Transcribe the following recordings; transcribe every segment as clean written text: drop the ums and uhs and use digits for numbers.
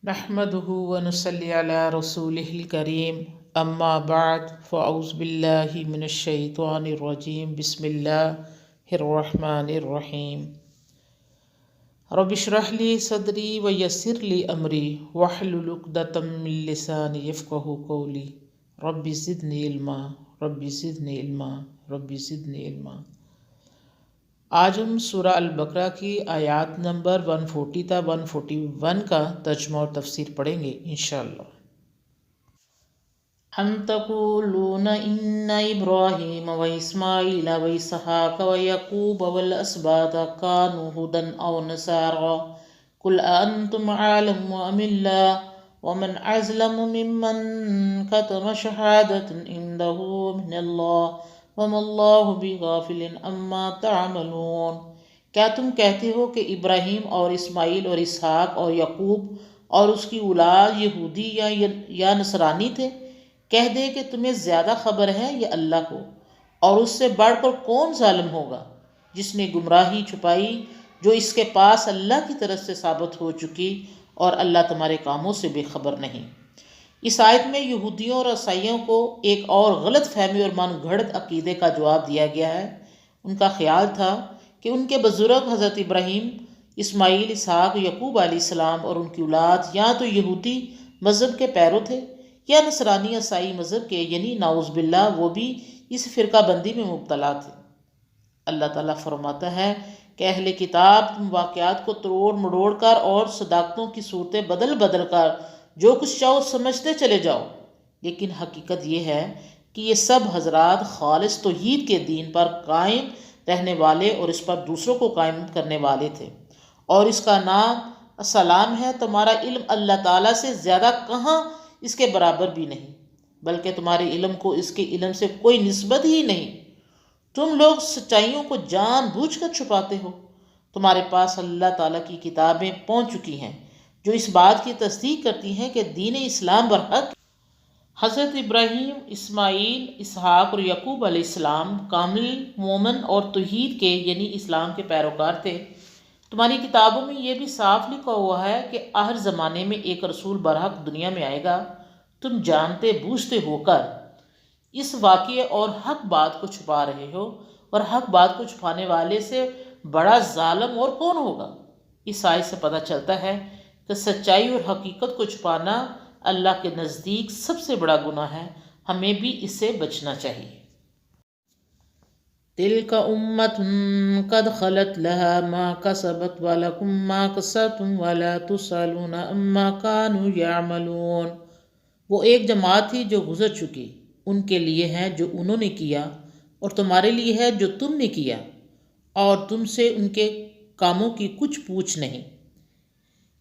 نحمده ونصلي على رسوله الكريم اما بعد فاعوذ بالله من الشيطان الرجيم بسم الله الرحمن الرحيم رب اشرح لي صدري ويسر لي امري واحلل عقدة من لساني يفقهوا قولي رب زدني علما رب زدني علما رب زدني علما۔ آج ہم سورہ البقرہ کی آیات نمبر 140 تا 141 کا ترجمہ اور تفسیر پڑھیں گے انشاءاللہ۔ ام تقولون ان ابراہیم و اسماعیل و اسحاق و یعقوب والاسباط كانوا هودا او نصارى قل انتم عالم ام اللہ ومن اظلم ممن كتم شهادة عنده من اللہ وَمَا اللَّهُ بِغَافِلٍ عَمَّا تَعْمَلُونَ۔ کیا تم کہتے ہو کہ ابراہیم اور اسماعیل اور اسحاق اور یعقوب اور اس کی اولاد یہودی یا نصرانی تھے؟ کہہ دے کہ تمہیں زیادہ خبر ہے یا اللہ کو، اور اس سے بڑھ کر کون ظالم ہوگا جس نے گمراہی چھپائی جو اس کے پاس اللہ کی طرف سے ثابت ہو چکی، اور اللہ تمہارے کاموں سے بے خبر نہیں۔ اس آیت میں یہودیوں اور عیسائیوں کو ایک اور غلط فہمی اور من گھڑت عقیدے کا جواب دیا گیا ہے۔ ان کا خیال تھا کہ ان کے بزرگ حضرت ابراہیم، اسماعیل، اسحاق، یعقوب علیہ السلام اور ان کی اولاد یا تو یہودی مذہب کے پیرو تھے یا نصرانی عیسائی مذہب کے، یعنی نعوذ باللہ وہ بھی اس فرقہ بندی میں مبتلا تھے۔ اللہ تعالیٰ فرماتا ہے کہ اہل کتاب، تم واقعات کو تروڑ مڑوڑ کر اور صداقتوں کی صورتیں بدل بدل کر جو کچھ چاہو سمجھتے چلے جاؤ، لیکن حقیقت یہ ہے کہ یہ سب حضرات خالص توحید کے دین پر قائم رہنے والے اور اس پر دوسروں کو قائم کرنے والے تھے، اور اس کا نام السلام ہے۔ تمہارا علم اللہ تعالیٰ سے زیادہ کہاں اس کے برابر بھی نہیں، بلکہ تمہارے علم کو اس کے علم سے کوئی نسبت ہی نہیں۔ تم لوگ سچائیوں کو جان بوجھ کر چھپاتے ہو۔ تمہارے پاس اللہ تعالیٰ کی کتابیں پہنچ چکی ہیں جو اس بات کی تصدیق کرتی ہیں کہ دین اسلام برحق۔ حضرت ابراہیم، اسماعیل، اسحاق اور یعقوب علیہ السلام کامل مومن اور توحید کے یعنی اسلام کے پیروکار تھے۔ تمہاری کتابوں میں یہ بھی صاف لکھا ہوا ہے کہ آخر زمانے میں ایک رسول برحق دنیا میں آئے گا۔ تم جانتے بوجھتے ہو کر اس واقعے اور حق بات کو چھپا رہے ہو، اور حق بات کو چھپانے والے سے بڑا ظالم اور کون ہوگا؟ اس آیت سے پتہ چلتا ہے کہ سچائی اور حقیقت کو چھپانا اللہ کے نزدیک سب سے بڑا گناہ ہے۔ ہمیں بھی اس سے بچنا چاہیے۔ تِلْكَ أُمَّةٌ قَدْ خَلَتْ لَهَا مَا كَسَبَتْ وَلَكُمْ مَا كَسَبْتُمْ وَلَا تُسْأَلُونَ عَمَّا كَانُوا يَعْمَلُونَ۔ وہ ایک جماعت تھی جو گزر چکی، ان کے لیے ہے جو انہوں نے کیا، اور تمہارے لیے ہے جو تم نے کیا، اور تم سے ان کے کاموں کی کچھ پوچھ نہیں۔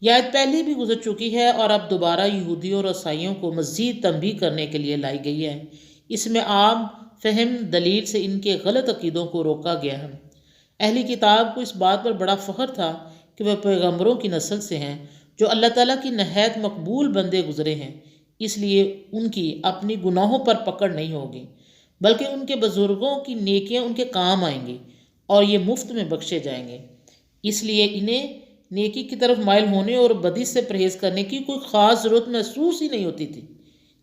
یہ آیت پہلے بھی گزر چکی ہے اور اب دوبارہ یہودیوں اور عیسائیوں کو مزید تنبیہ کرنے کے لیے لائی گئی ہے۔ اس میں عام فہم دلیل سے ان کے غلط عقیدوں کو روکا گیا ہے۔ اہلی کتاب کو اس بات پر بڑا فخر تھا کہ وہ پیغمبروں کی نسل سے ہیں جو اللہ تعالیٰ کی نہایت مقبول بندے گزرے ہیں، اس لیے ان کی اپنی گناہوں پر پکڑ نہیں ہوگی، بلکہ ان کے بزرگوں کی نیکیاں ان کے کام آئیں گی اور یہ مفت میں بخشے جائیں گے۔ اس لیے انہیں نیکی کی طرف مائل ہونے اور بدی سے پرہیز کرنے کی کوئی خاص ضرورت محسوس ہی نہیں ہوتی تھی۔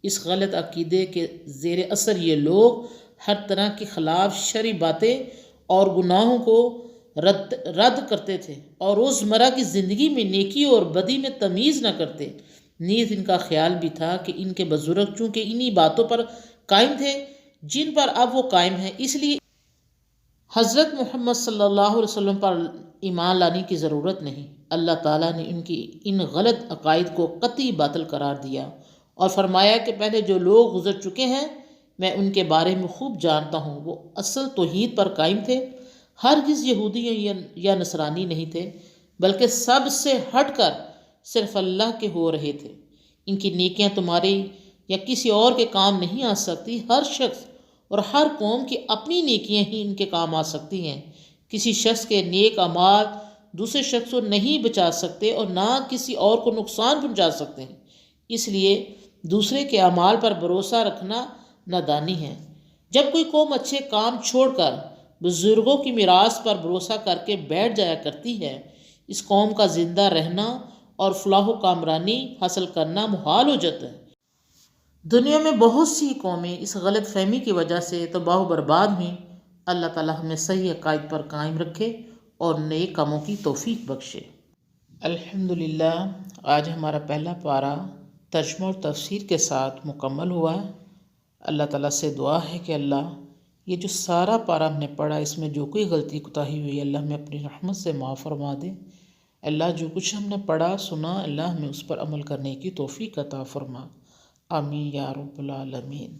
اس غلط عقیدے کے زیر اثر یہ لوگ ہر طرح کے خلاف شرعی باتیں اور گناہوں کو رد کرتے تھے، اور روزمرہ کی زندگی میں نیکی اور بدی میں تمیز نہ کرتے۔ نیز ان کا خیال بھی تھا کہ ان کے بزرگ چونکہ انہی باتوں پر قائم تھے جن پر اب وہ قائم ہیں، اس لیے حضرت محمد صلی اللہ علیہ وسلم پر ایمان لانے کی ضرورت نہیں۔ اللہ تعالیٰ نے ان کی ان غلط عقائد کو قطعی باطل قرار دیا اور فرمایا کہ پہلے جو لوگ گزر چکے ہیں میں ان کے بارے میں خوب جانتا ہوں، وہ اصل توحید پر قائم تھے، ہرگز یہودی یا نصرانی نہیں تھے، بلکہ سب سے ہٹ کر صرف اللہ کے ہو رہے تھے۔ ان کی نیکیاں تمہارے یا کسی اور کے کام نہیں آ سکتی۔ ہر شخص اور ہر قوم کی اپنی نیکیاں ہی ان کے کام آ سکتی ہیں۔ کسی شخص کے نیک اعمال دوسرے شخص کو نہیں بچا سکتے اور نہ کسی اور کو نقصان پہنچا سکتے ہیں، اس لیے دوسرے کے اعمال پر بھروسہ رکھنا نادانی ہے۔ جب کوئی قوم اچھے کام چھوڑ کر بزرگوں کی میراث پر بھروسہ کر کے بیٹھ جایا کرتی ہے، اس قوم کا زندہ رہنا اور فلاح و کامرانی حاصل کرنا محال ہو جاتا ہے۔ دنیا میں بہت سی قومیں اس غلط فہمی کی وجہ سے تباہ و برباد ہوئیں۔ اللہ تعالی ہمیں صحیح عقائد پر قائم رکھے اور نئے کاموں کی توفیق بخشے۔ الحمدللہ، آج ہمارا پہلا پارہ ترجمہ اور تفسیر کے ساتھ مکمل ہوا ہے۔ اللہ تعالیٰ سے دعا ہے کہ اللہ یہ جو سارا پارہ ہم نے پڑھا، اس میں جو کوئی غلطی کوتاہی ہوئی، اللہ ہمیں اپنی رحمت سے معاف فرما دے۔ اللہ جو کچھ ہم نے پڑھا سنا، اللہ ہمیں اس پر عمل کرنے کی توفیق عطا فرما۔ آمین یا رب العالمین۔